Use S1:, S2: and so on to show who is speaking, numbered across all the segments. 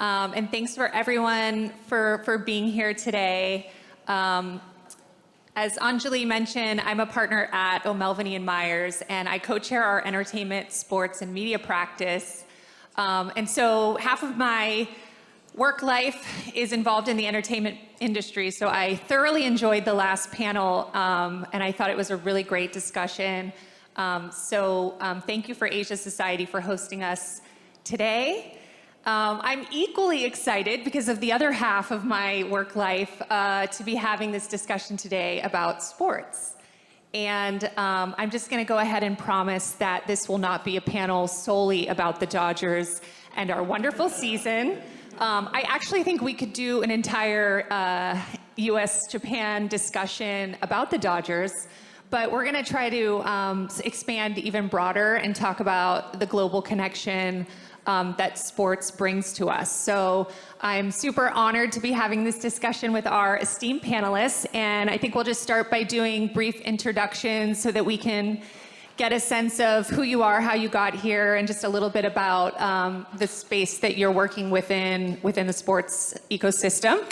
S1: And thanks for everyone for being here today. As Anjali mentioned, I'm a partner at O'Melveny & Myers, and I co-chair our entertainment, sports, and media practice. And so half of my work life is involved in the entertainment industry, so I thoroughly enjoyed the last panel, and I thought it was a really great discussion. Thank you for Asia Society for hosting us today. I'm equally excited because of the other half of my work life to be having this discussion today about sports. And I'm just going to go ahead and promise that this will not be a panel solely about the Dodgers and our wonderful season. I actually think we could do an entire US-Japan discussion about the Dodgers, but we're going to try to expand even broader and talk about the global connection that sports brings to us. So I'm super honored to be having this discussion with our esteemed panelists, and I think we'll just start by doing brief introductions so that we can get a sense of who you are, how you got here, and just a little bit about the space that you're working within the sports ecosystem.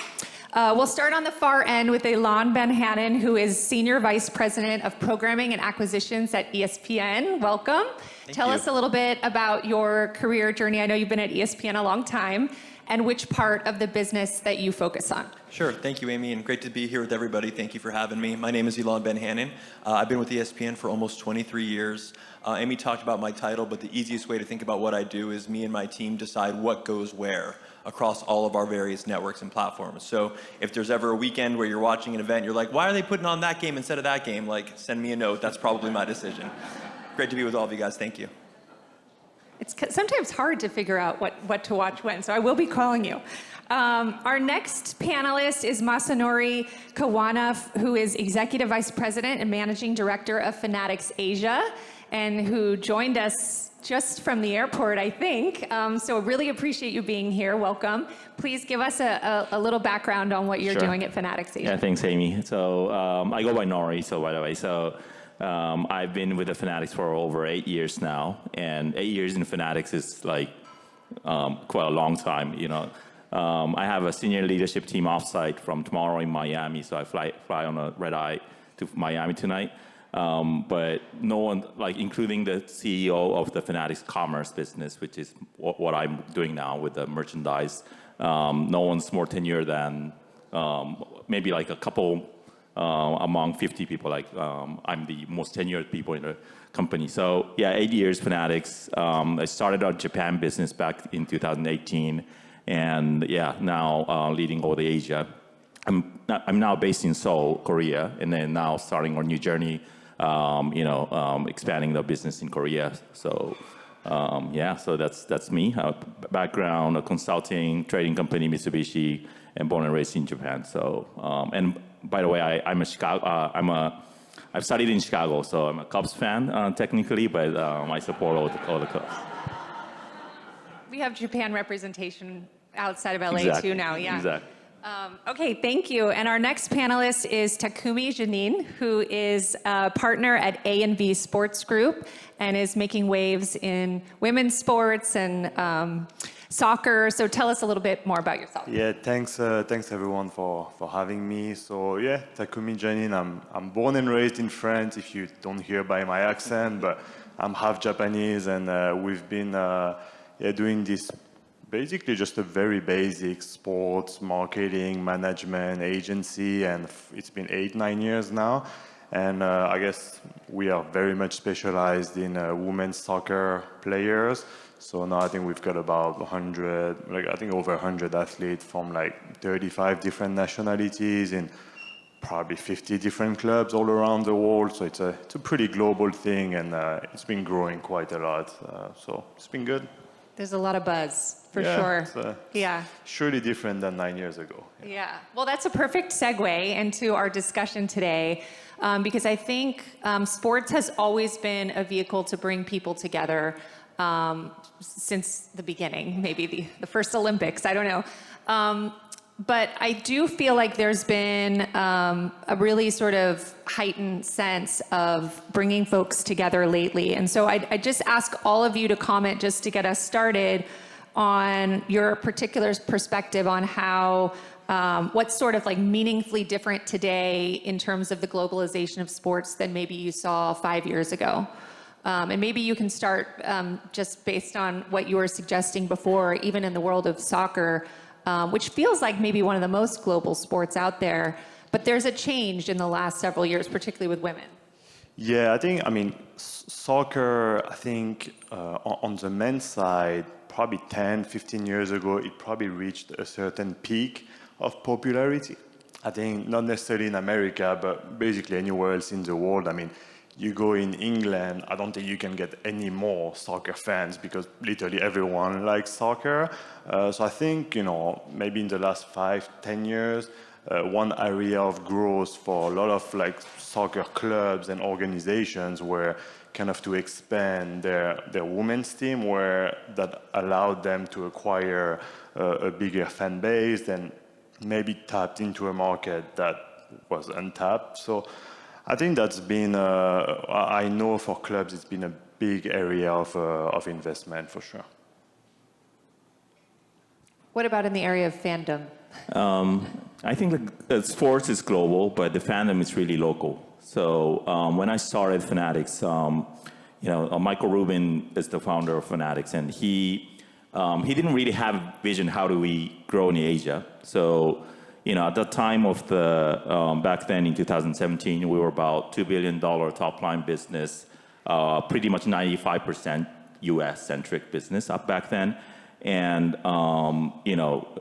S1: We'll start on the far end with Ilan Ben-Hanan, who is Senior Vice President of Programming and Acquisitions at ESPN. Welcome. Tell us a little bit about your career journey. I know you've been at ESPN a long time, and which part of the business that you focus on.
S2: Sure. Thank you, Amy, and great to be here with everybody. Thank you for having me. My name is Ilan Ben-Hanan. I've been with ESPN for almost 23 years. Amy talked about my title, but the easiest way to think about what I do is me and my team decide what goes where across all of our various networks and platforms. So if there's ever a weekend where you're watching an event, you're like, why are they putting on that game instead of that game? Like, send me a note. That's probably my decision. Great to be with all of you guys. Thank you.
S1: It's sometimes hard to figure out what to watch when, so I will be calling you. Our next panelist is Masanori Kawana, who is Executive Vice President and Managing Director of Fanatics Asia, and who joined us just from the airport, I think. So really appreciate you being here. Welcome. Please give us a little background on what you're doing at Fanatics Asia.
S3: Yeah, thanks, Amy. So I go by Nori, so by the way. So I've been with the Fanatics for over 8 years now, and 8 years in Fanatics is like quite a long time, you know. I have a senior leadership team offsite from tomorrow in Miami, so I fly on a red eye to Miami tonight. But no one, like including the CEO of the Fanatics Commerce business, which is what I'm doing now with the merchandise, no one's more tenured than maybe like a couple among 50 people. Like I'm the most tenured people in the company. So yeah, 8 years Fanatics. I started our Japan business back in 2018, and yeah, now leading all the Asia. I'm now based in Seoul, Korea, and then now starting our new journey. Expanding the business in Korea. So, so that's me. Background, a consulting, trading company, Mitsubishi, and born and raised in Japan. So, and by the way, I've studied in Chicago, so I'm a Cubs fan technically, but I support all the Cubs.
S1: We have Japan representation outside of LA too now, yeah.
S3: Exactly.
S1: Okay, thank you. And our next panelist is Takumi Jeannin, who is a partner at A&V Sports Group and is making waves in women's sports and soccer. So tell us a little bit more about yourself.
S4: Yeah, thanks everyone for having me. So yeah, Takumi Jeannin. I'm born and raised in France, if you don't hear by my accent, but I'm half Japanese, and we've been doing this. Basically just a very basic sports marketing management agency, and it's been 8-9 years now. And I guess we are very much specialized in women's soccer players. So now I think we've got about 100, over 100 athletes from like 35 different nationalities in probably 50 different clubs all around the world. So it's a pretty global thing, and it's been growing quite a lot. So it's been good.
S1: There's a lot of buzz, for sure.
S4: It's surely different than 9 years ago.
S1: Yeah. Well, that's a perfect segue into our discussion today, because I think sports has always been a vehicle to bring people together since the beginning, maybe the first Olympics, I don't know. But I do feel like there's been a really sort of heightened sense of bringing folks together lately. And so I just ask all of you to comment just to get us started. on your particular perspective on how what's sort of like meaningfully different today in terms of the globalization of sports than maybe you saw 5 years ago. And maybe you can start just based on what you were suggesting before, even in the world of soccer, which feels like maybe one of the most global sports out there. But there's a change in the last several years, particularly with women.
S4: Yeah, I mean, soccer, I think on the men's side, probably 10, 15 years ago, it probably reached a certain peak of popularity. I think not necessarily in America, but basically anywhere else in the world. I mean, you go in England, I don't think you can get any more soccer fans because literally everyone likes soccer. So I think, maybe in the last 5, 10 years, one area of growth for a lot of like soccer clubs and organizations were kind of to expand their women's team, where that allowed them to acquire a bigger fan base and maybe tapped into a market that was untapped. So I think that's been, I know for clubs, it's been a big area of investment for sure.
S1: What about in the area of fandom?
S3: I think that sports is global, but the fandom is really local. So when I started Fanatics, Michael Rubin is the founder of Fanatics, and he didn't really have a vision how do we grow in Asia. So at the time of the back then in 2017, we were about $2 billion top line business, pretty much 95% U.S. centric business up back then, and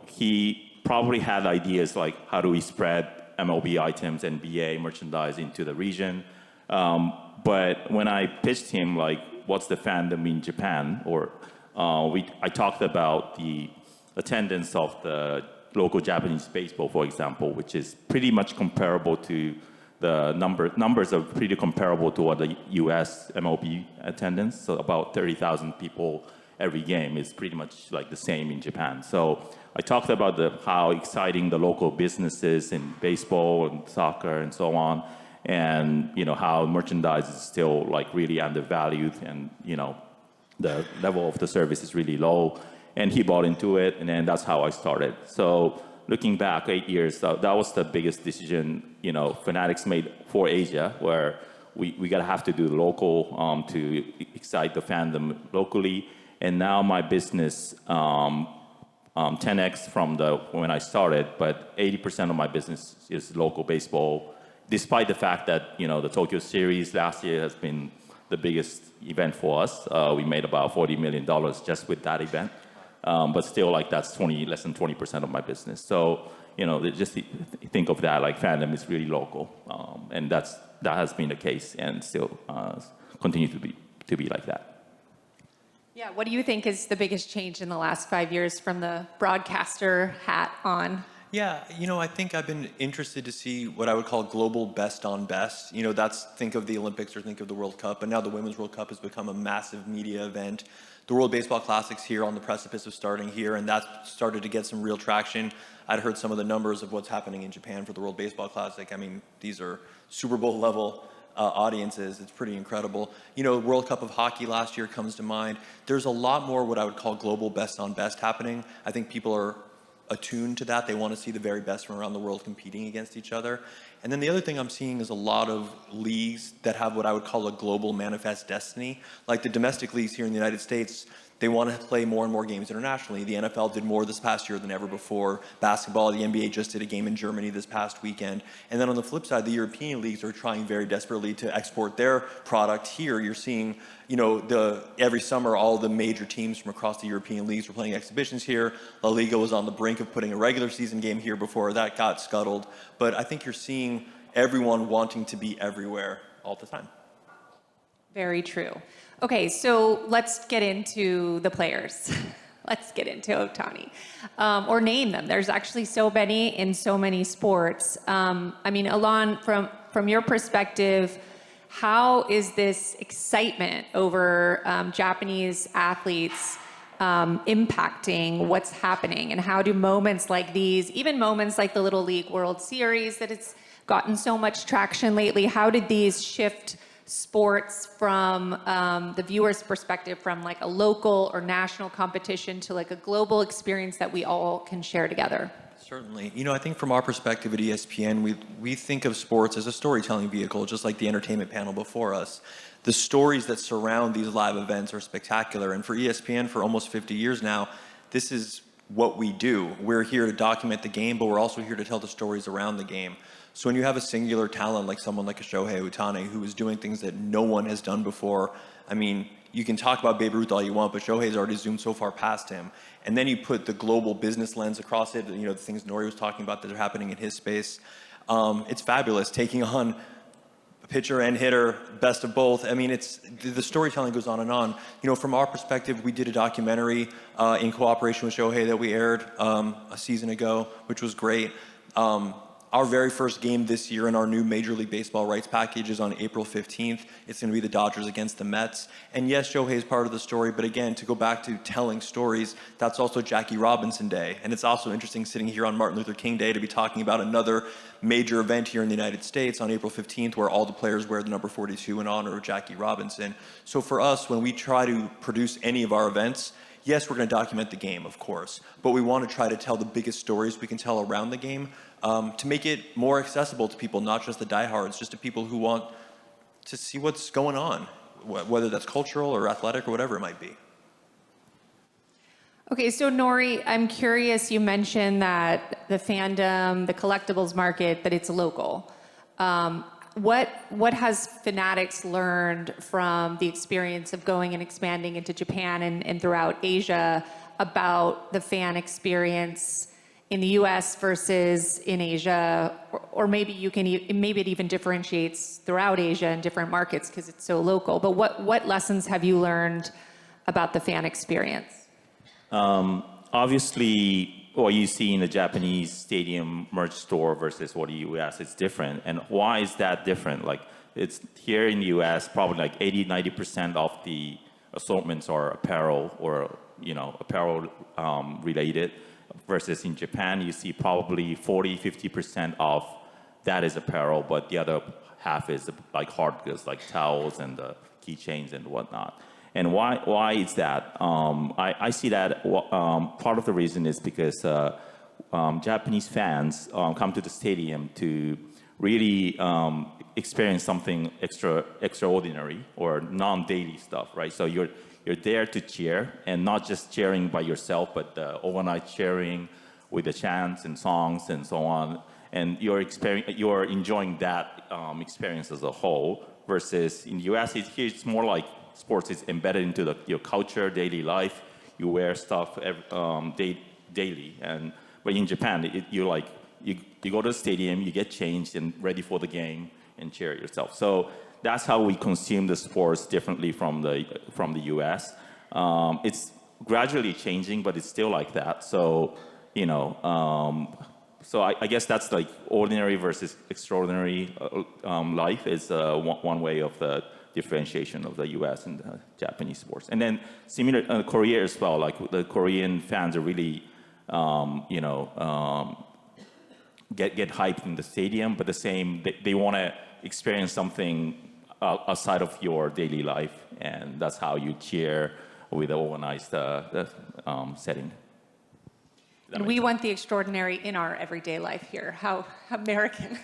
S3: he probably had ideas like how do we spread MLB items, NBA merchandise into the region. But when I pitched him, like, what's the fandom in Japan? I talked about the attendance of the local Japanese baseball, for example, which is pretty much comparable to the numbers are pretty comparable to what the U.S. MLB attendance. So about 30,000 people every game is pretty much like the same in Japan. So I talked about how exciting the local business is in baseball and soccer and so on, and how merchandise is still like really undervalued, and the level of the service is really low. And he bought into it, and then that's how I started. So looking back 8 years, that was the biggest decision Fanatics made for Asia, where we gotta have to do local to excite the fandom locally. And now my business 10x from when I started, but 80% of my business is local baseball, despite the fact that the Tokyo Series last year has been the biggest event for us. We made about $40 million just with that event, but still, like, that's less than 20% of my business. So just think of that, like, fandom is really local, and that has been the case and still continue to be like that.
S1: Yeah, what do you think is the biggest change in the last 5 years from the broadcaster hat on?
S2: Yeah, I think I've been interested to see what I would call global best on best. Think of the Olympics or think of the World Cup, but now the Women's World Cup has become a massive media event. The World Baseball Classic's here on the precipice of starting here, and that started to get some real traction. I'd heard some of the numbers of what's happening in Japan for the World Baseball Classic. I mean, these are Super Bowl level audiences. It's pretty incredible. World Cup of Hockey last year comes to mind. There's a lot more what I would call global best on best happening. I think people are attuned to that. They want to see the very best from around the world competing against each other. And then the other thing I'm seeing is a lot of leagues that have what I would call a global manifest destiny. Like the domestic leagues here in the United States, they want to play more and more games internationally. The NFL did more this past year than ever before. Basketball, the NBA just did a game in Germany this past weekend. And then on the flip side, the European leagues are trying very desperately to export their product here. You're seeing, every summer, all the major teams from across the European leagues were playing exhibitions here. La Liga was on the brink of putting a regular season game here before that got scuttled. But I think you're seeing everyone wanting to be everywhere all the time.
S1: Very true. Okay, so let's get into the players. Let's get into Ohtani, or name them. There's actually so many in so many sports. Ilan, from your perspective, how is this excitement over Japanese athletes impacting what's happening? And how do moments like these, even moments like the Little League World Series that it's gotten so much traction lately, how did these shift sports from the viewer's perspective, from like a local or national competition to like a global experience that we all can share together?
S2: Certainly. I think from our perspective at ESPN, we think of sports as a storytelling vehicle, just like the entertainment panel before us. The stories that surround these live events are spectacular. And for ESPN, for almost 50 years now, this is what we do. We're here to document the game, but we're also here to tell the stories around the game. So when you have a singular talent like someone like a Shohei Ohtani, who is doing things that no one has done before, I mean, you can talk about Babe Ruth all you want, but Shohei's already zoomed so far past him. And then you put the global business lens across it, the things Nori was talking about that are happening in his space. It's fabulous, taking on a pitcher and hitter, best of both. I mean, the storytelling goes on and on. From our perspective, we did a documentary in cooperation with Shohei that we aired a season ago, which was great. Our very first game this year in our new Major League Baseball rights package is on April 15th. It's going to be the Dodgers against the Mets. And yes, Shohei is part of the story, but again, to go back to telling stories, that's also Jackie Robinson Day. And it's also interesting sitting here on Martin Luther King Day to be talking about another major event here in the United States on April 15th, where all the players wear the number 42 in honor of Jackie Robinson. So for us, when we try to produce any of our events, yes, we're going to document the game, of course, but we want to try to tell the biggest stories we can tell around the game, to make it more accessible to people, not just the diehards, just to people who want to see what's going on, whether that's cultural or athletic or whatever it might be.
S1: Okay, so Nori, I'm curious, you mentioned that the fandom, the collectibles market, that it's local. What has Fanatics learned from the experience of going and expanding into Japan and throughout Asia about the fan experience in the US versus in Asia, or maybe maybe it even differentiates throughout Asia and different markets because it's so local. But what lessons have you learned about the fan experience?
S3: Obviously, what you see in the Japanese stadium merch store versus what the US, it's different. And why is that different? Like, it's here in the US, probably like 80-90% of the assortments are apparel or apparel related. Versus in Japan, you see probably 40-50% of that is apparel, but the other half is like hard goods, like towels and keychains and whatnot. And why is that? I see that part of the reason is because Japanese fans come to the stadium to really experience something extraordinary or non-daily stuff, right? So you're there to cheer, and not just cheering by yourself, but overnight cheering with the chants and songs and so on. And you're enjoying that experience as a whole. Versus in the US, it's more like sports is embedded into your culture, daily life. You wear stuff daily. But in Japan, you go to the stadium, you get changed and ready for the game and cheer yourself. So that's how we consume the sports differently from the US. It's gradually changing, but it's still like that. So, so I guess that's like ordinary versus extraordinary life is one way of the differentiation of the US and the Japanese sports. And then similar Korea as well, like the Korean fans are really, get hyped in the stadium, but they want to experience something outside of your daily life, and that's how you cheer with an organized setting.
S1: And we want the extraordinary in our everyday life here. How American.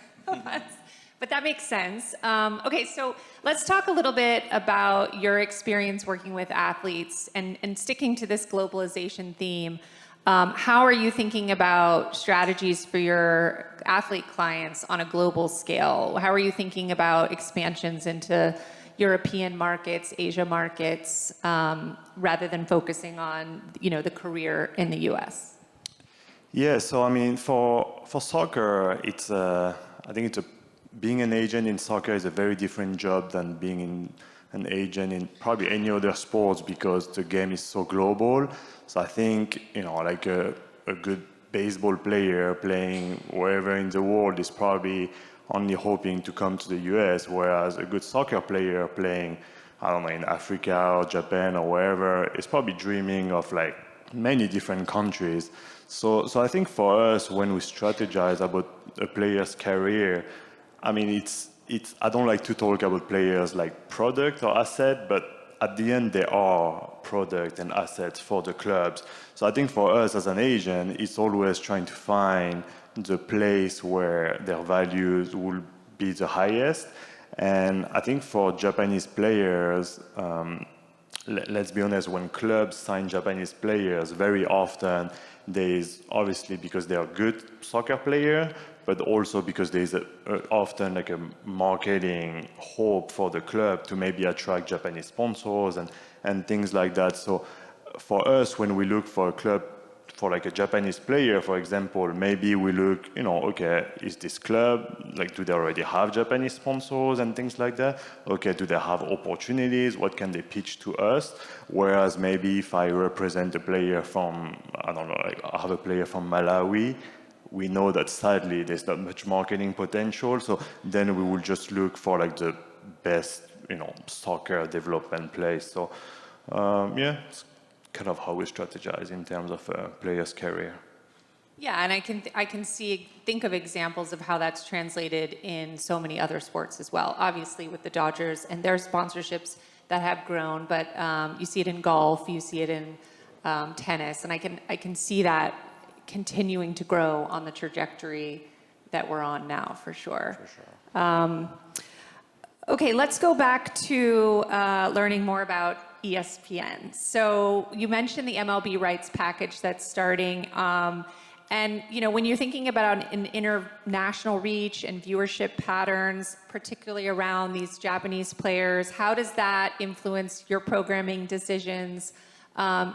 S1: But that makes sense. Okay, so let's talk a little bit about your experience working with athletes and sticking to this globalization theme. How are you thinking about strategies for your athlete clients on a global scale? How are you thinking about expansions into European markets, Asia markets, rather than focusing on the career in the US?
S4: Yeah, so I mean, for soccer, I think being an agent in soccer is a very different job than being an agent in probably any other sports because the game is so global. So I think, like a good baseball player playing wherever in the world is probably only hoping to come to the US, whereas a good soccer player playing, I don't know, in Africa or Japan or wherever is probably dreaming of like many different countries. So I think for us, when we strategize about a player's career, I mean, I don't like to talk about players like product or asset, but at the end, they are product and assets for the clubs. So I think for us as an agent, it's always trying to find the place where their values will be the highest. And I think for Japanese players, let's be honest, when clubs sign Japanese players, very often there is obviously because they are good soccer players, but also because there is often like a marketing hope for the club to maybe attract Japanese sponsors and things like that. So for us, when we look for a club, for like a Japanese player, for example, maybe we look, okay, is this club, like, do they already have Japanese sponsors and things like that? Okay, do they have opportunities? What can they pitch to us? Whereas maybe if I represent a player from, I don't know, like I have a player from Malawi, we know that sadly there's not much marketing potential, so then we will just look for like the best, soccer development place. So yeah, it's kind of how we strategize in terms of a player's career.
S1: Yeah, and I can think of examples of how that's translated in so many other sports as well. Obviously with the Dodgers and their sponsorships that have grown, but you see it in golf, you see it in tennis, and I can see that continuing to grow on the trajectory that we're on now, for sure.
S4: For sure.
S1: Okay, let's go back to learning more about ESPN. So you mentioned the MLB rights package that's starting. And when you're thinking about an international reach and viewership patterns, particularly around these Japanese players, how does that influence your programming decisions?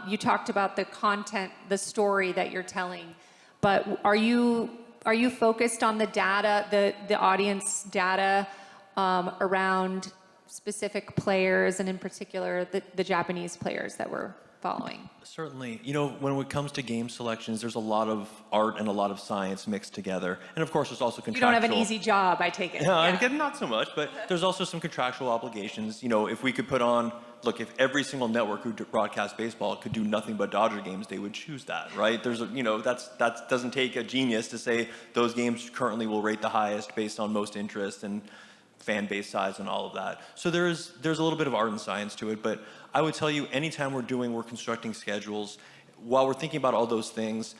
S1: You talked about the content, the story that you're telling, but are you focused on the data, the audience data around specific players, and in particular the Japanese players that we're following?
S2: Certainly. When it comes to game selections, there's a lot of art and a lot of science mixed together. And of course, there's also contractual...
S1: You don't have an easy job, I take it.
S2: Yeah, not so much, but there's also some contractual obligations. If we could put on... Look, if every single network who broadcasts baseball could do nothing but Dodger games, they would choose that, right? That doesn't take a genius to say those games currently will rate the highest based on most interest and fan base size and all of that. So there's a little bit of art and science to it, but I would tell you anytime we're constructing schedules, while we're thinking about all those things,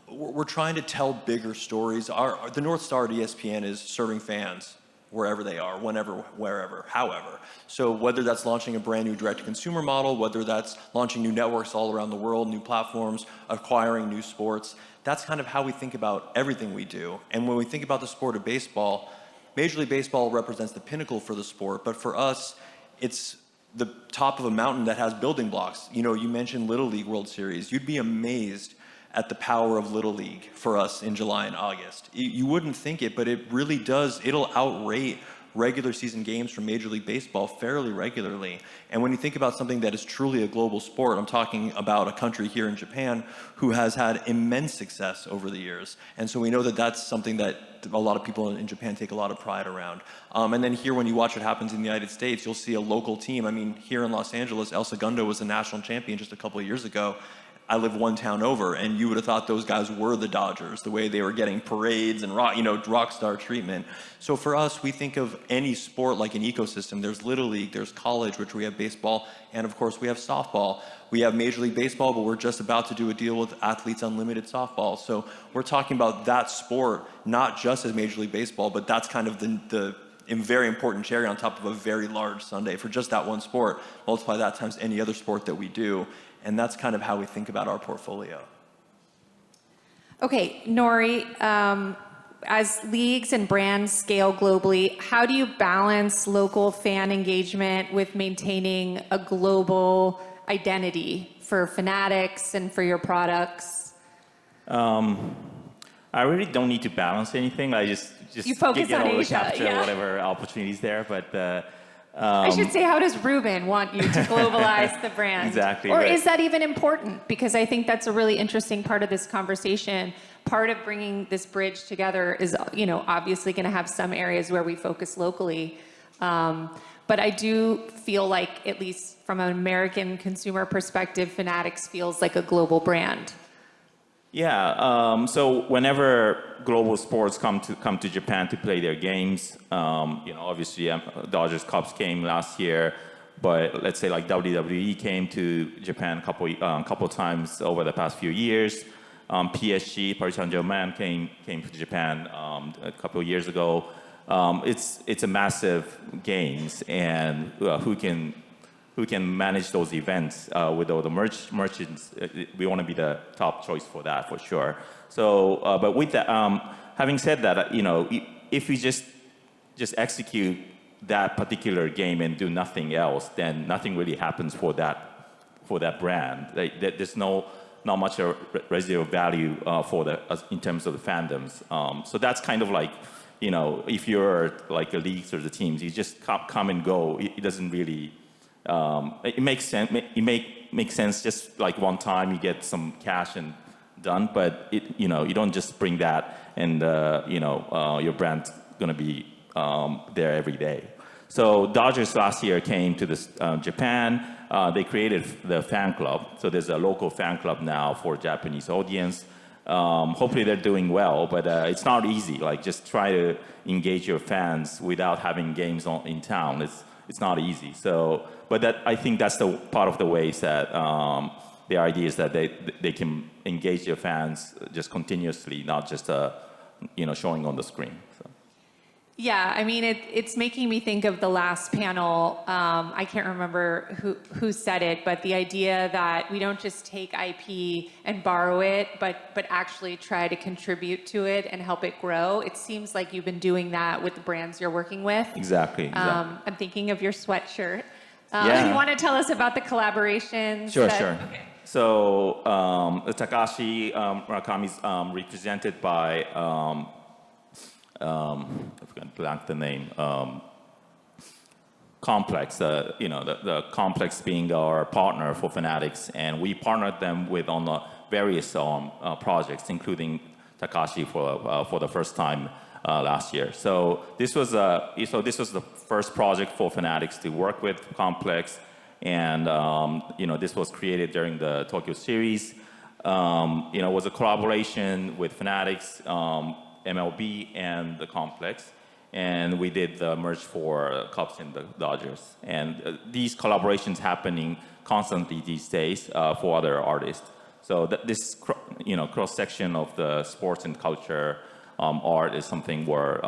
S2: we're trying to tell bigger stories. The North Star at ESPN is serving fans wherever they are, whenever, wherever, however. So whether that's launching a brand new direct-to-consumer model, whether that's launching new networks all around the world, new platforms, acquiring new sports, that's kind of how we think about everything we do. And when we think about the sport of baseball, Major League Baseball represents the pinnacle for the sport, but for us, it's the top of a mountain that has building blocks. You mentioned Little League World Series. You'd be amazed at the power of Little League for us in July and August. You wouldn't think it, but it really does. It'll outrate regular season games from Major League Baseball fairly regularly. And when you think about something that is truly a global sport, I'm talking about a country here in Japan who has had immense success over the years. And so we know that that's something that a lot of people in Japan take a lot of pride around. And then here, when you watch what happens in the United States, you'll see a local team. I mean, here in Los Angeles, El Segundo was a national champion just a couple of years ago. I live one town over, and you would have thought those guys were the Dodgers, the way they were getting parades and rock star treatment. So for us, we think of any sport like an ecosystem. There's Little League, there's college, which we have baseball, and of course we have softball. We have Major League Baseball, but we're just about to do a deal with Athletes Unlimited Softball. So we're talking about that sport, not just as Major League Baseball, but that's kind of the very important cherry on top of a very large sundae for just that one sport. Multiply that times any other sport that we do. And that's kind of how we think about our portfolio.
S1: Okay, Nori, as leagues and brands scale globally, how do you balance local fan engagement with maintaining a global identity for Fanatics and for your products?
S3: I really don't need to balance anything. I just
S1: you focus
S3: get
S1: on
S3: all
S1: Asia,
S3: the capture
S1: yeah.
S3: whatever opportunities there, but
S1: I should say, how does Ruben want you to globalize the brand?
S3: Exactly.
S1: Or
S3: right.
S1: is that even important? Because I think that's a really interesting part of this conversation. Part of bringing this bridge together is, obviously going to have some areas where we focus locally. But I do feel like, at least from an American consumer perspective, Fanatics feels like a global brand.
S3: Yeah, so whenever global sports come to Japan to play their games, obviously Dodgers Cubs came last year, but let's say like WWE came to Japan a couple times over the past few years. PSG, Paris Saint-Germain came to Japan a couple of years ago. It's a massive games, and who can manage those events with all the merchants. We want to be the top choice for that, for sure. So, but with that, having said that, if we just execute that particular game and do nothing else, then nothing really happens for that brand. There's not much residual value in terms of the fandoms. So that's kind of like, if you're like the leagues or the teams, you just come and go. It doesn't really. It makes sense. It makes sense just like one time you get some cash and done, but you don't just bring that and your brand's gonna be there every day. So Dodgers last year came to Japan. They created the fan club. So there's a local fan club now for Japanese audience. Hopefully they're doing well, but it's not easy. Like just try to engage your fans without having games in town. It's not easy. So, but I think that's the part of the ways that the idea is that they can engage their fans just continuously, not just showing on the screen. So.
S1: Yeah, I mean, it's making me think of the last panel. I can't remember who said it, but the idea that we don't just take IP and borrow it, but actually try to contribute to it and help it grow. It seems like you've been doing that with the brands you're working with.
S3: Exactly.
S1: I'm thinking of your sweatshirt.
S3: Yeah.
S1: You want to tell us about the collaborations?
S3: Sure.
S1: Okay.
S3: So Takashi Murakami is represented by. I forgot blank the name. Complex, the Complex being our partner for Fanatics, and we partnered them on the various projects, including Takashi for the first time last year. So this was the first project for Fanatics to work with Complex, and this was created during the Tokyo series. It was a collaboration with Fanatics. MLB and the Complex, and we did the merge for Cubs and the Dodgers. And these collaborations happening constantly these days for other artists. So this cross-section of the sports and culture art is something we're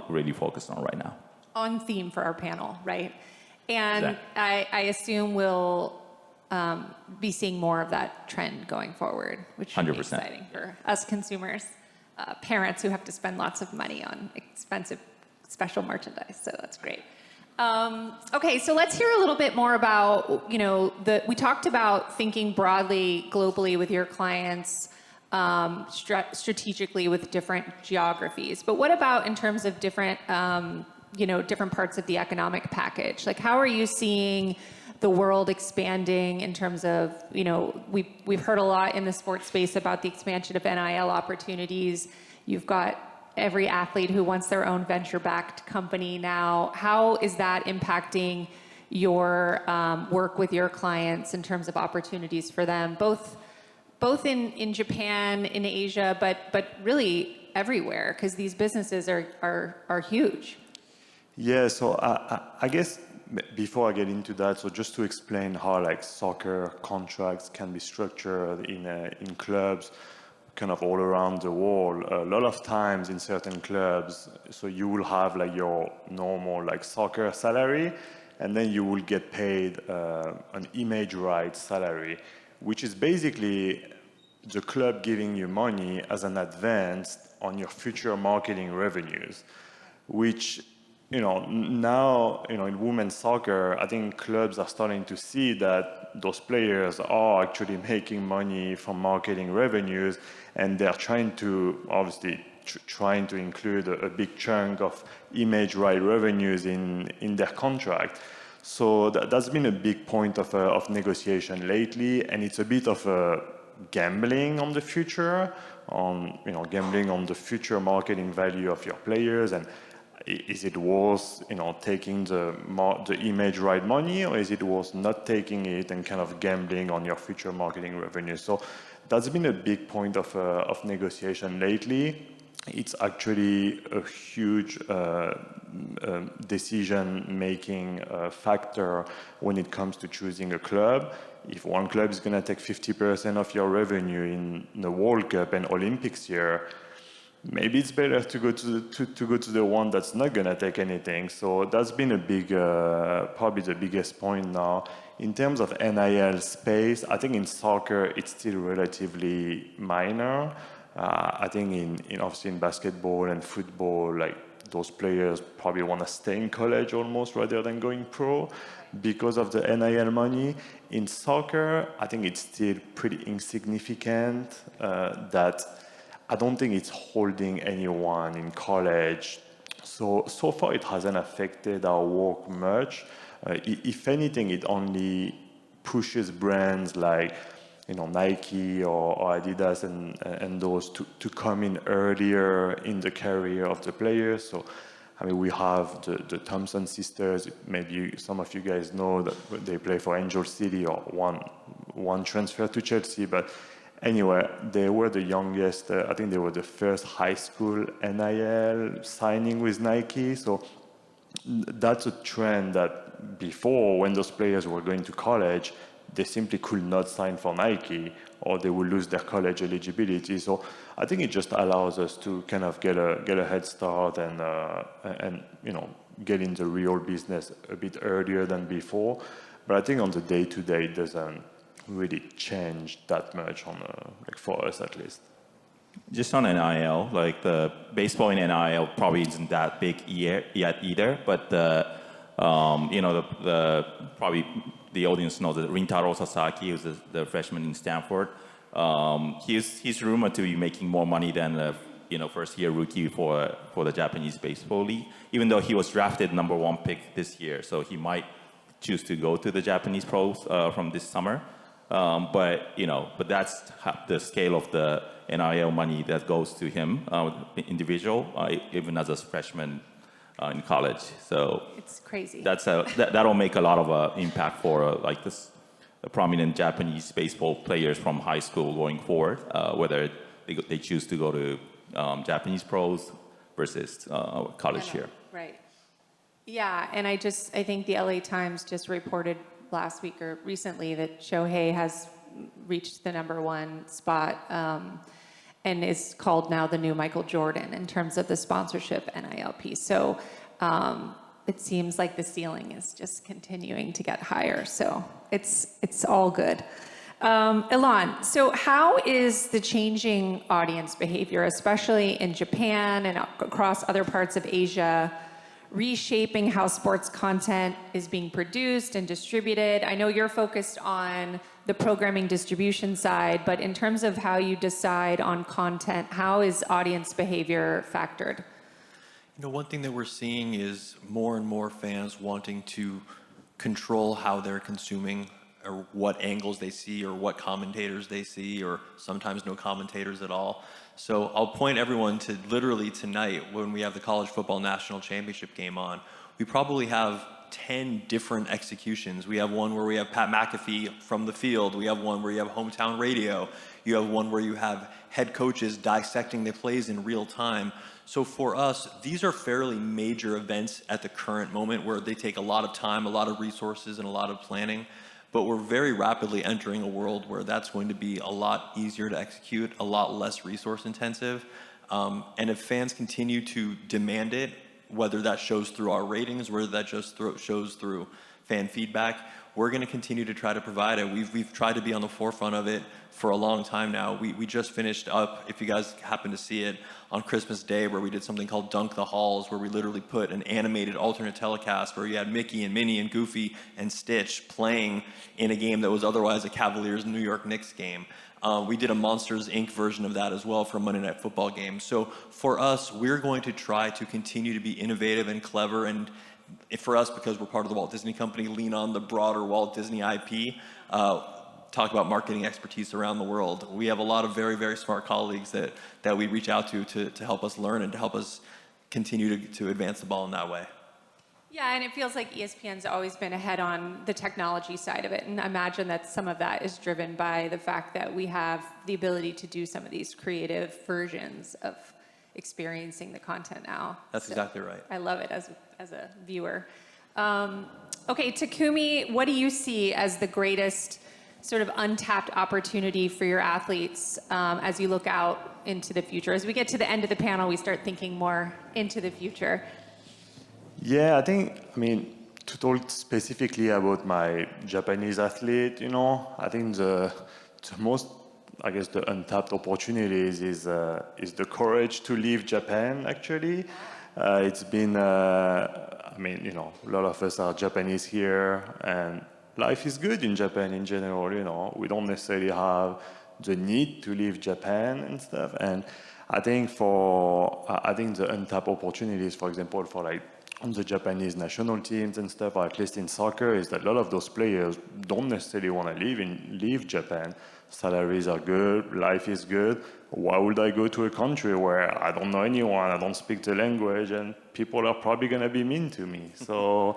S3: really focused on right now.
S1: On theme for our panel, right? And
S3: Exactly.
S1: I assume we'll be seeing more of that trend going forward, which should
S3: 100%.
S1: be exciting for us consumers. Parents who have to spend lots of money on expensive special merchandise, so that's great. Okay, so let's hear a little bit more about, we talked about thinking broadly, globally with your clients, strategically with different geographies, but what about in terms of different, different parts of the economic package? Like, how are you seeing the world expanding in terms of, we've heard a lot in the sports space about the expansion of NIL opportunities. You've got every athlete who wants their own venture-backed company now. How is that impacting your work with your clients in terms of opportunities for them, both in Japan, in Asia, but really everywhere, because these businesses are huge.
S4: Yeah, so I guess before I get into that, so just to explain how like soccer contracts can be structured in clubs kind of all around the world. A lot of times in certain clubs, so you will have like your normal like soccer salary, and then you will get paid an image rights salary, which is basically the club giving you money as an advance on your future marketing revenues, which now, in women's soccer, I think clubs are starting to see that those players are actually making money from marketing revenues, and they're trying to, obviously, trying to include a big chunk of image right revenues in their contract. So that's been a big point of negotiation lately, and it's a bit of a gambling on the future, gambling on the future marketing value of your players. And is it worth, taking the image right money, or is it worth not taking it and kind of gambling on your future marketing revenue? So that's been a big point of negotiation lately. It's actually a huge decision-making factor when it comes to choosing a club. If one club is going to take 50% of your revenue in the World Cup and Olympics year, maybe it's better to go to the one that's not going to take anything. So that's been a big, probably the biggest point now. In terms of NIL space, I think in soccer it's still relatively minor. I think obviously in basketball and football, like those players probably want to stay in college almost rather than going pro because of the NIL money. In soccer, I think it's still pretty insignificant. That I don't think it's holding anyone in college. So far it hasn't affected our work much. If anything, it only pushes brands like Nike or Adidas and those to come in earlier in the career of the players. So, I mean, we have the Thompson sisters. Maybe some of you guys know that they play for Angel City or one transfer to Chelsea. But anyway, they were the youngest. I think they were the first high school NIL signing with Nike. So that's a trend that before, when those players were going to college, they simply could not sign for Nike or they would lose their college eligibility. So I think it just allows us to kind of get a head start and get in the real business a bit earlier than before. But I think on the day-to-day, it doesn't really change that much for us at least.
S3: Just on NIL, like the baseball in NIL probably isn't that big yet either, but probably the audience knows that Rintaro Sasaki, who's the freshman in Stanford. He's rumored to be making more money than the first-year rookie for the Japanese baseball league, even though he was drafted number 1 pick this year. So he might choose to go to the Japanese pros from this summer. But that's the scale of the NIL money that goes to him, individual, even as a freshman in college. So
S1: It's crazy.
S3: That'll make a lot of impact for prominent Japanese baseball players from high school going forward, whether they choose to go to Japanese pros versus college here.
S1: Right. Yeah, and I think the LA Times just reported last week or recently that Shohei has reached the number 1 spot and is called now the new Michael Jordan in terms of the sponsorship NIL piece. So it seems like the ceiling is just continuing to get higher. So it's all good. Ilan, so how is the changing audience behavior, especially in Japan and across other parts of Asia, reshaping how sports content is being produced and distributed? I know you're focused on the programming distribution side, but in terms of how you decide on content, how is audience behavior factored?
S2: One thing that we're seeing is more and more fans wanting to control how they're consuming or what angles they see or what commentators they see, or sometimes no commentators at all. So I'll point everyone to literally tonight when we have the college football national championship game on. We probably have 10 different executions. We have one where we have Pat McAfee from the field. We have one where you have hometown radio. You have one where you have head coaches dissecting the plays in real time. So for us, these are fairly major events at the current moment where they take a lot of time, a lot of resources, and a lot of planning. But we're very rapidly entering a world where that's going to be a lot easier to execute, a lot less resource intensive. And if fans continue to demand it, whether that shows through our ratings, whether that just shows through fan feedback, we're going to continue to try to provide it. We've tried to be on the forefront of it for a long time now. We just finished up, if you guys happen to see it, on Christmas Day, where we did something called Dunk the Halls, where we literally put an animated alternate telecast where you had Mickey and Minnie and Goofy and Stitch playing in a game that was otherwise a Cavaliers New York Knicks game. We did a Monsters, Inc. version of that as well for a Monday Night Football game. So for us, we're going to try to continue to be innovative and clever, and for us, because we're part of the Walt Disney Company, lean on the broader Walt Disney IP, talk about marketing expertise around the world. We have a lot of very, very smart colleagues that we reach out to help us learn and to help us continue to advance the ball in that way.
S1: Yeah, and it feels like ESPN's always been ahead on the technology side of it. And I imagine that some of that is driven by the fact that we have the ability to do some of these creative versions of experiencing the content now.
S2: That's exactly right.
S1: I love it as a viewer. Okay, Takumi, what do you see as the greatest sort of untapped opportunity for your athletes as you look out into the future? As we get to the end of the panel, we start thinking more into the future.
S4: Yeah, I mean, to talk specifically about my Japanese athlete, I think the most, I guess, the untapped opportunities is the courage to leave Japan, actually. It's been, I mean, a lot of us are Japanese here, and life is good in Japan in general, We don't necessarily have the need to leave Japan and stuff. And I think the untapped opportunities, for example, for like on the Japanese national teams and stuff, or at least in soccer, is that a lot of those players don't necessarily want to leave Japan. Salaries are good, life is good. Why would I go to a country where I don't know anyone, I don't speak the language, and people are probably going to be mean to me? So,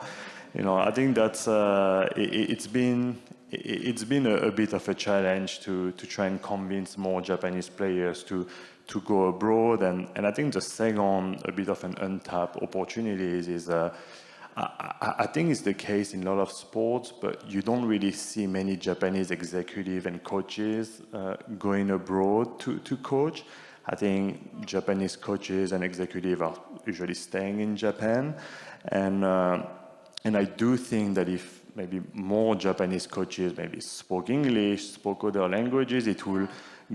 S4: I think that's it's been a bit of a challenge to try and convince more Japanese players to go abroad, and I think the second, a bit of an untapped opportunities is, I think it's the case in a lot of sports, but you don't really see many Japanese executives and coaches going abroad to coach. I think Japanese coaches and executives are usually staying in Japan, and I do think that if maybe more Japanese coaches maybe spoke English, spoke other languages, it will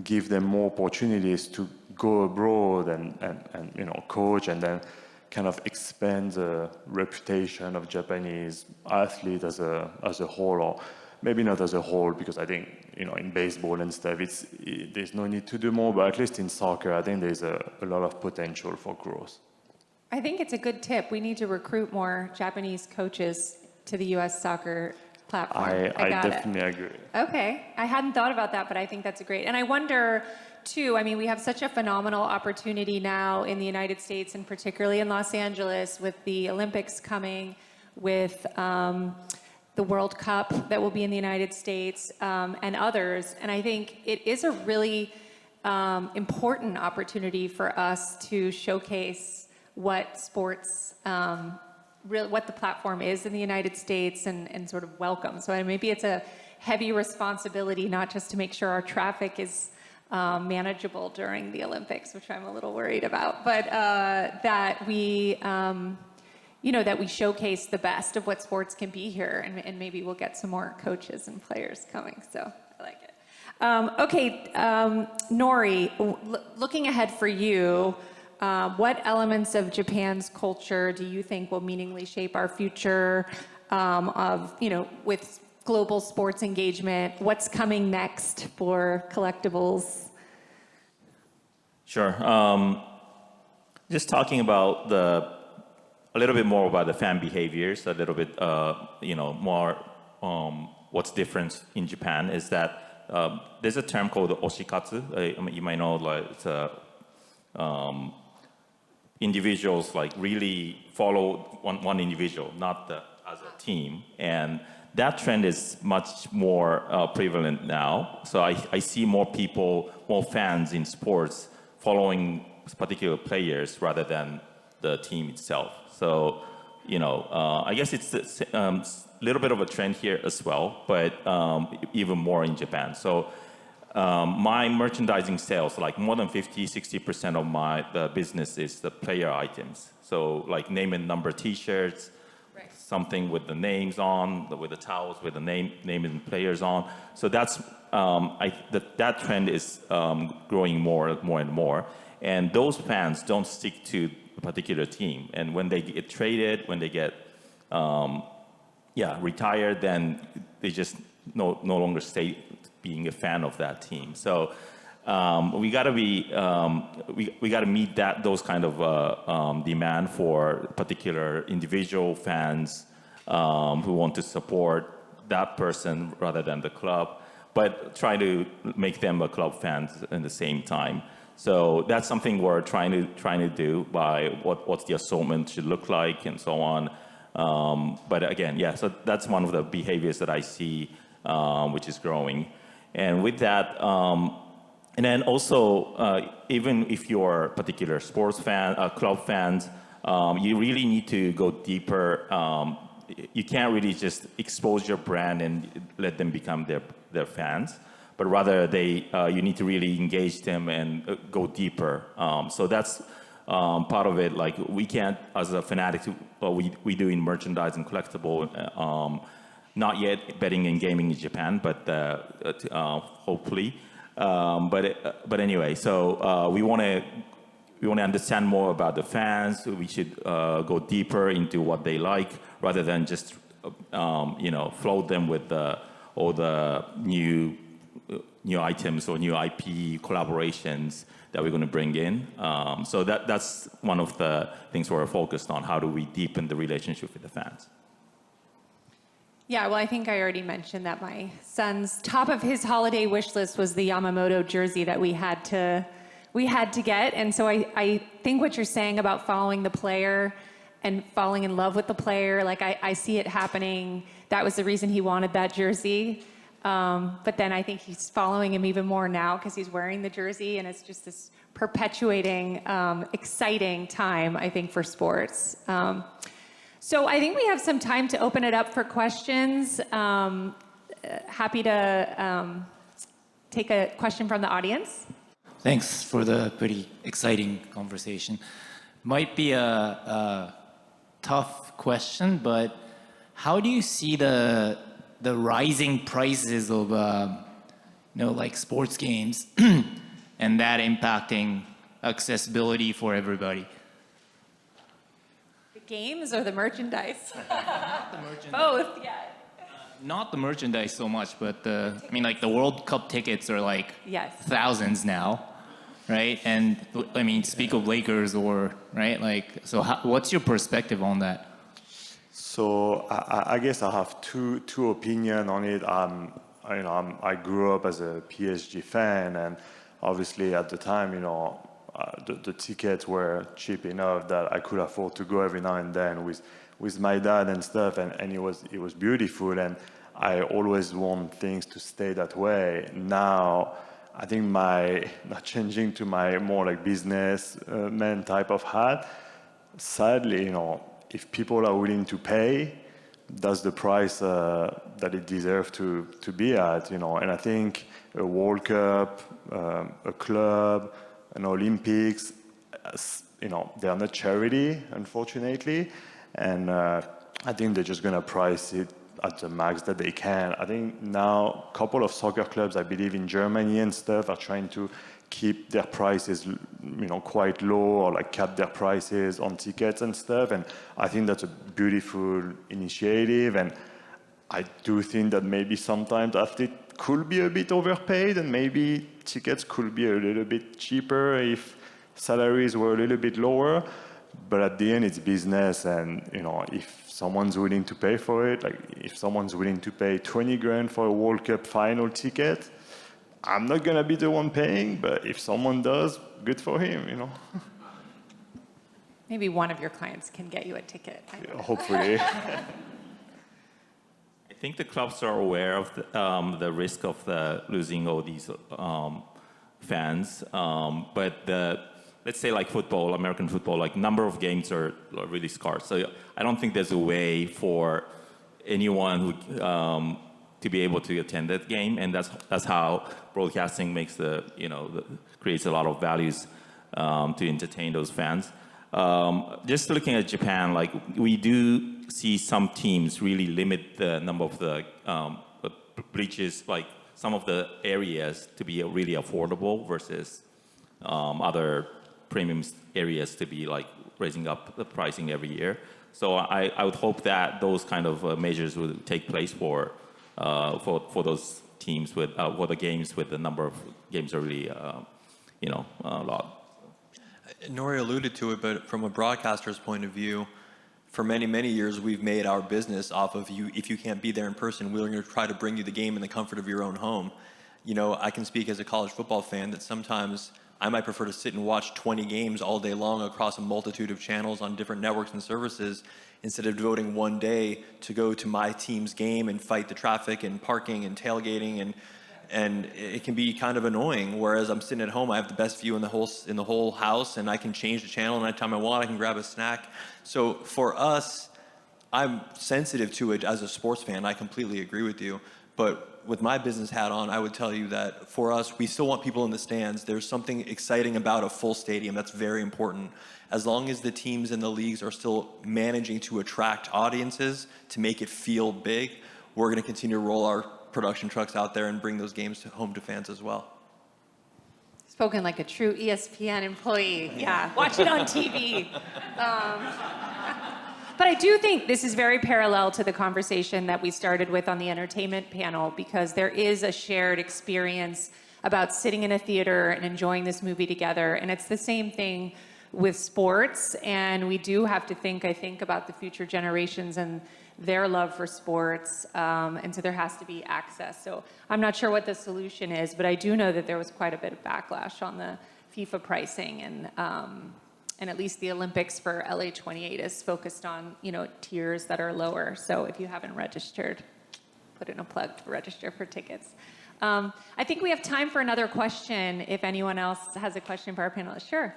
S4: give them more opportunities to go abroad and coach, and then kind of expand the reputation of Japanese athlete as a whole, or maybe not as a whole, because I think in baseball and stuff there's no need to do more, but at least in soccer I think there's a lot of potential for growth.
S1: I think it's a good tip. We need to recruit more Japanese coaches to the U.S. soccer platform.
S4: I definitely agree.
S1: Okay, I hadn't thought about that, but I think that's great. And I wonder, too, I mean, we have such a phenomenal opportunity now in the United States, and particularly in Los Angeles, with the Olympics coming, with the World Cup that will be in the United States, and others. And I think it is a really important opportunity for us to showcase what sports what the platform is in the United States, and sort of welcome. So maybe it's a heavy responsibility, not just to make sure our traffic is manageable during the Olympics, which I'm a little worried about, but that we, that we showcase the best of what sports can be here, and maybe we'll get some more coaches and players coming. So I like it. Okay, Nori, looking ahead for you, what elements of Japan's culture do you think will meaningfully shape our future with global sports engagement? What's coming next for collectibles?
S3: Sure. Just talking about a little bit more about the fan behaviors, a little bit, more what's different in Japan is that there's a term called oshikatsu. You might know, like, it's individuals like really follow one individual, not as a team, and that trend is much more prevalent now. So I see more people, more fans in sports following particular players rather than the team itself. So I guess it's a little bit of a trend here as well, but even more in Japan. So my merchandising sales, like more than 50-60% of the business is the player items. So like name and number T-shirts, right, something with the names on, with the towels with the name and players on. So that's that trend is growing more and more. And those fans don't stick to a particular team. And when they get traded, when they get retired, then they just no longer stay being a fan of that team. So we got to be we got to meet those kind of demand for particular individual fans who want to support that person rather than the club, but try to make them a club fans in the same time. So that's something we're trying to do by what the assortment should look like and so on. But again, yeah, so that's one of the behaviors that I see, which is growing. And with that, and then also, even if you're a particular sports fan, club fans, you really need to go deeper. You can't really just expose your brand and let them become their fans, but rather you need to really engage them and go deeper. So that's part of it. Like we can't, as a Fanatics, we do in merchandise and collectible, not yet betting and gaming in Japan, but hopefully. But anyway, so we want to understand more about the fans. We should go deeper into what they like, rather than just float them with all the new items or new IP collaborations that we're going to bring in. So that's one of the things we're focused on. How do we deepen the relationship with the fans?
S1: Yeah, well, I think I already mentioned that my son's top of his holiday wish list was the Yamamoto jersey that we had to get. And so I think what you're saying about following the player and falling in love with the player, like I see it happening. That was the reason he wanted that jersey. But then I think he's following him even more now because he's wearing the jersey, and it's just this perpetuating, exciting time, I think, for sports. So I think we have some time to open it up for questions. Happy to take a question from the audience.
S5: Thanks for the pretty exciting conversation. Might be a tough question, but how do you see the rising prices of like sports games and that impacting accessibility for everybody?
S1: The games or the merchandise?
S5: The merchandise.
S1: Both, yeah.
S5: Not the merchandise so much, but the World Cup tickets are like
S1: Yes.
S5: thousands now, right? And speak of Lakers so what's your perspective on that?
S4: So I guess I have two opinions on it. I grew up as a PSG fan, and obviously at the time, the tickets were cheap enough that I could afford to go every now and then with my dad and stuff, and it was beautiful, and I always want things to stay that way. Now, I think not changing to my more like businessman type of hat, sadly, if people are willing to pay, that's the price that it deserves to be at, And I think a World Cup, a club, an Olympics, they are not charity, unfortunately, and I think they're just gonna price it at the max that they can. I think now a couple of soccer clubs, I believe in Germany and stuff, are trying to keep their prices, quite low, or like cap their prices on tickets and stuff. And I think that's a beautiful initiative. And I do think that maybe sometimes athletes could be a bit overpaid, and maybe tickets could be a little bit cheaper if salaries were a little bit lower. But at the end, it's business, and if someone's willing to pay for it, like if someone's willing to pay 20 grand for a World Cup final ticket, I'm not gonna be the one paying, but if someone does, good for him,
S1: Maybe one of your clients can get you a ticket. I don't know.
S4: Hopefully.
S3: I think the clubs are aware of the risk of losing all these fans, but let's say like football, American football, like number of games are really scarce. So I don't think there's a way for anyone who to be able to attend that game, and that's how broadcasting makes creates a lot of values to entertain those fans. Just looking at Japan, like we do see some teams really limit the number of the bleachers, like some of the areas to be really affordable versus other premium areas to be like raising up the pricing every year. So I would hope that those kind of measures would take place for those teams with for the games with the number of games are really a lot.
S2: Nori alluded to it, but from a broadcaster's point of view, for many, many years, we've made our business off of you. If you can't be there in person, we're going to try to bring you the game in the comfort of your own home. I can speak as a college football fan that sometimes I might prefer to sit and watch 20 games all day long across a multitude of channels on different networks and services instead of devoting one day to go to my team's game and fight the traffic and parking and tailgating, and it can be kind of annoying. Whereas I'm sitting at home, I have the best view in the whole house, and I can change the channel anytime I want. I can grab a snack. So for us, I'm sensitive to it as a sports fan. I completely agree with you. But with my business hat on, I would tell you that for us, we still want people in the stands. There's something exciting about a full stadium. That's very important. As long as the teams and the leagues are still managing to attract audiences, to make it feel big, we're going to continue to roll our production trucks out there and bring those games home to fans as well.
S1: Spoken like a true ESPN employee. Yeah, watch it on TV. But I do think this is very parallel to the conversation that we started with on the entertainment panel, because there is a shared experience about sitting in a theater and enjoying this movie together. And it's the same thing with sports. And we do have to think, I think, about the future generations and their love for sports. And so there has to be access. So I'm not sure what the solution is, but I do know that there was quite a bit of backlash on the FIFA pricing, and at least the Olympics for LA 28 is focused on, tiers that are lower. So if you haven't registered, put in a plug to register for tickets. I think we have time for another question. If anyone else has a question for our panelists, sure.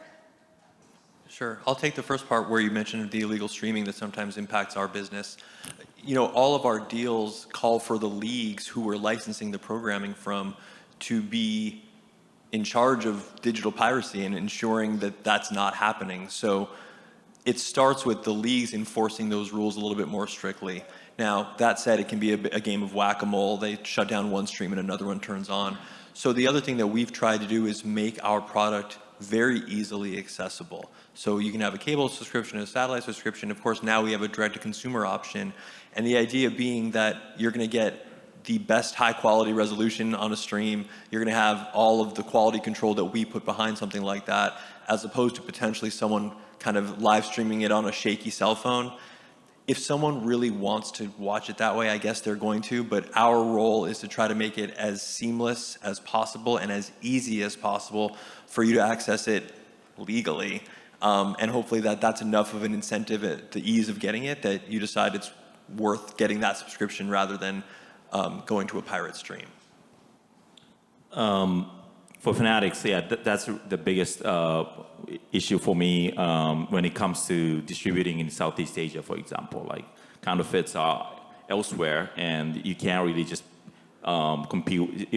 S2: Sure. I'll take the first part where you mentioned the illegal streaming that sometimes impacts our business. All of our deals call for the leagues who we're licensing the programming from to be in charge of digital piracy and ensuring that that's not happening. So it starts with the leagues enforcing those rules a little bit more strictly. Now, that said, it can be a game of whack-a-mole. They shut down one stream and another one turns on. So the other thing that we've tried to do is make our product very easily accessible. So you can have a cable subscription, a satellite subscription. Of course, now we have a direct-to-consumer option. And the idea being that you're going to get the best high-quality resolution on a stream. You're going to have all of the quality control that we put behind something like that, as opposed to potentially someone kind of live streaming it on a shaky cell phone. If someone really wants to watch it that way, I guess they're going to, but our role is to try to make it as seamless as possible and as easy as possible for you to access it legally. And hopefully that's enough of an incentive at the ease of getting it that you decide it's worth getting that subscription rather than going to a pirate stream.
S3: For Fanatics, that's the biggest issue for me when it comes to distributing in Southeast Asia, for example. Like, counterfeits are elsewhere, and you can't really just compete.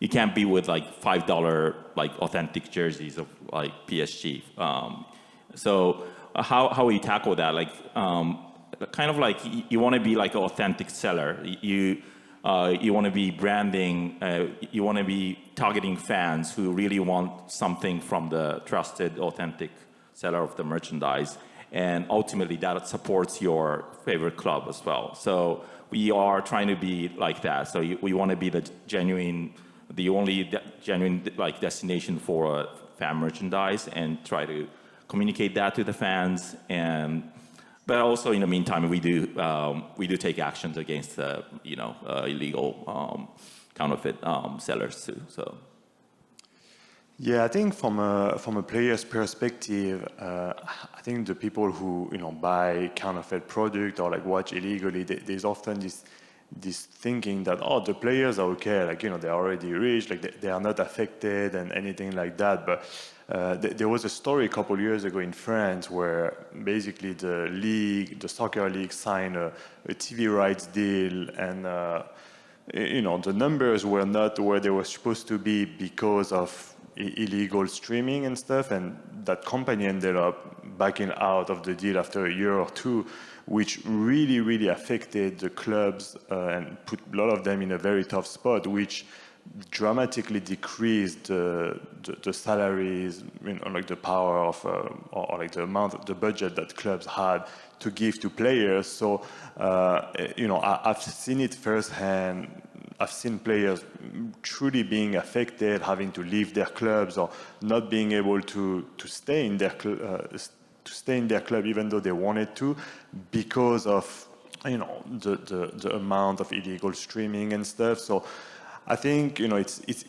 S3: You can't be with like $5 like authentic jerseys of like PSG. So how we tackle that? Like, kind of like you want to be like an authentic seller. You want to be branding. You want to be targeting fans who really want something from the trusted, authentic seller of the merchandise, and ultimately that supports your favorite club as well. So we are trying to be like that. So we want to be the only genuine like destination for fan merchandise, and try to communicate that to the fans. But also, in the meantime, we do take actions against illegal counterfeit sellers too. So.
S4: Yeah, I think from a player's perspective, I think the people who buy counterfeit product or like watch illegally, there's often this thinking that the players are okay, like they're already rich, like they are not affected and anything like that. But there was a story a couple years ago in France where basically the soccer league signed a TV rights deal, and the numbers were not where they were supposed to be because of illegal streaming and stuff, and that company ended up backing out of the deal after a year or two, which really, really affected the clubs and put a lot of them in a very tough spot, which dramatically decreased the salaries, like the power of, or like the amount of the budget that clubs had to give to players. So, I've seen it firsthand. I've seen players truly being affected, having to leave their clubs or not being able to stay in their club even though they wanted to, because of the amount of illegal streaming and stuff. So I think it's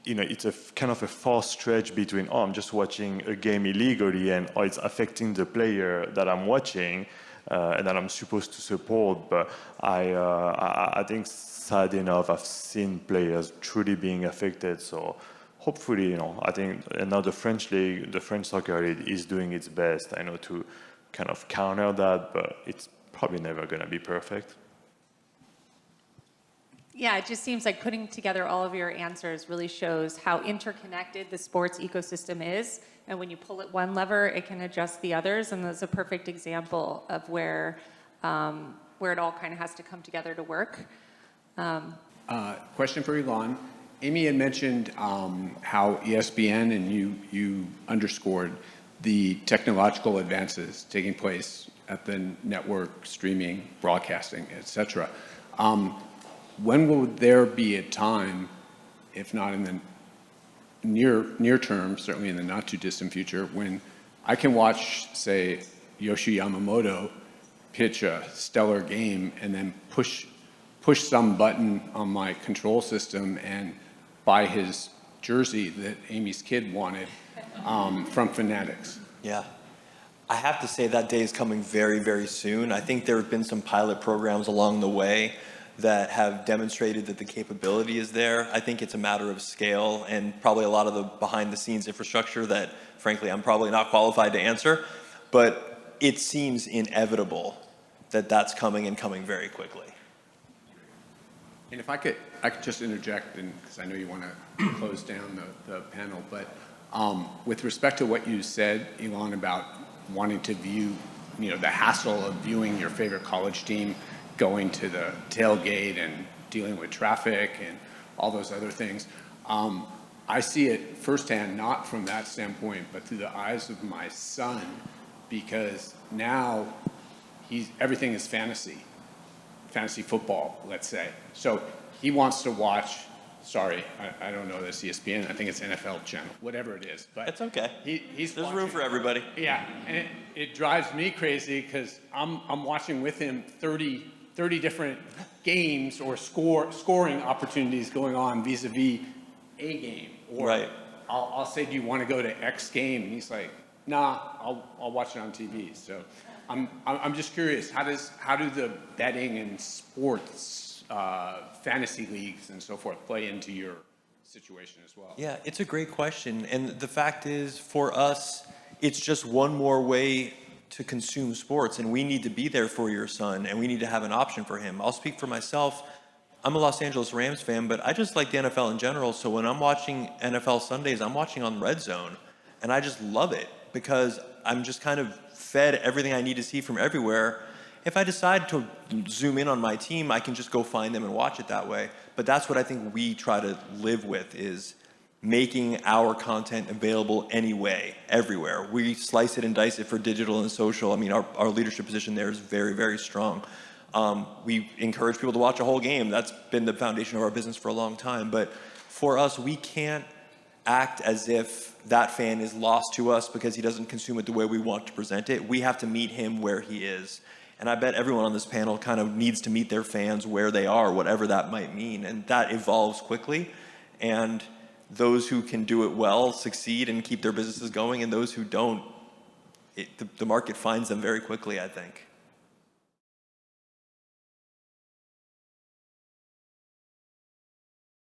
S4: it's a kind of a far stretch between, oh, I'm just watching a game illegally and, oh, it's affecting the player that I'm watching and that I'm supposed to support. But I think sad enough, I've seen players truly being affected. So hopefully, I think now the French league, the French soccer league is doing its best, I know, to kind of counter that, but it's probably never going to be perfect.
S1: Yeah, it just seems like putting together all of your answers really shows how interconnected the sports ecosystem is. And when you pull at one lever, it can adjust the others. And that's a perfect example of where it all kind of has to come together to work.
S6: Question for Ilan. Amy had mentioned how ESPN and you underscored the technological advances taking place at the network, streaming, broadcasting, et cetera. When will there be a time, if not in the near term, certainly in the not too distant future, when I can watch, say, Yoshi Yamamoto pitch a stellar game and then push some button on my control system and buy his jersey that Amy's kid wanted from Fanatics?
S2: Yeah. I have to say that day is coming very, very soon. I think there have been some pilot programs along the way that have demonstrated that the capability is there. I think it's a matter of scale and probably a lot of the behind-the-scenes infrastructure that, frankly, I'm probably not qualified to answer. But it seems inevitable that that's coming and coming very quickly.
S6: And if I could just interject, because I know you want to close down the panel, but with respect to what you said, Ilan, about wanting to view, the hassle of viewing your favorite college team, going to the tailgate and dealing with traffic and all those other things. I see it firsthand, not from that standpoint, but through the eyes of my son, because now everything is fantasy football, let's say. So he wants to watch, sorry, I don't know this ESPN, I think it's NFL channel, whatever it is. But
S2: It's okay.
S6: There's
S2: room for everybody.
S6: Yeah, and it drives me crazy because I'm watching with him 30 different games or scoring opportunities going on vis-a-vis a game. Or
S2: right.
S6: I'll say, do you want to go to X game? And he's like, nah, I'll watch it on TV. So I'm just curious, how do the betting and sports, fantasy leagues and so forth play into your situation as well?
S2: Yeah, it's a great question. And the fact is, for us, it's just one more way to consume sports, and we need to be there for your son, and we need to have an option for him. I'll speak for myself. I'm a Los Angeles Rams fan, but I just like the NFL in general, so when I'm watching NFL Sundays, I'm watching on Red Zone, and I just love it because I'm just kind of fed everything I need to see from everywhere. If I decide to zoom in on my team, I can just go find them and watch it that way. But that's what I think we try to live with, is making our content available anyway, everywhere. We slice it and dice it for digital and social. I mean, our leadership position there is very, very strong. We encourage people to watch a whole game. That's been the foundation of our business for a long time. But for us, we can't act as if that fan is lost to us because he doesn't consume it the way we want to present it. We have to meet him where he is. And I bet everyone on this panel kind of needs to meet their fans where they are, whatever that might mean. And that evolves quickly. And those who can do it well succeed and keep their businesses going, and those who don't, the market finds them very quickly, I think.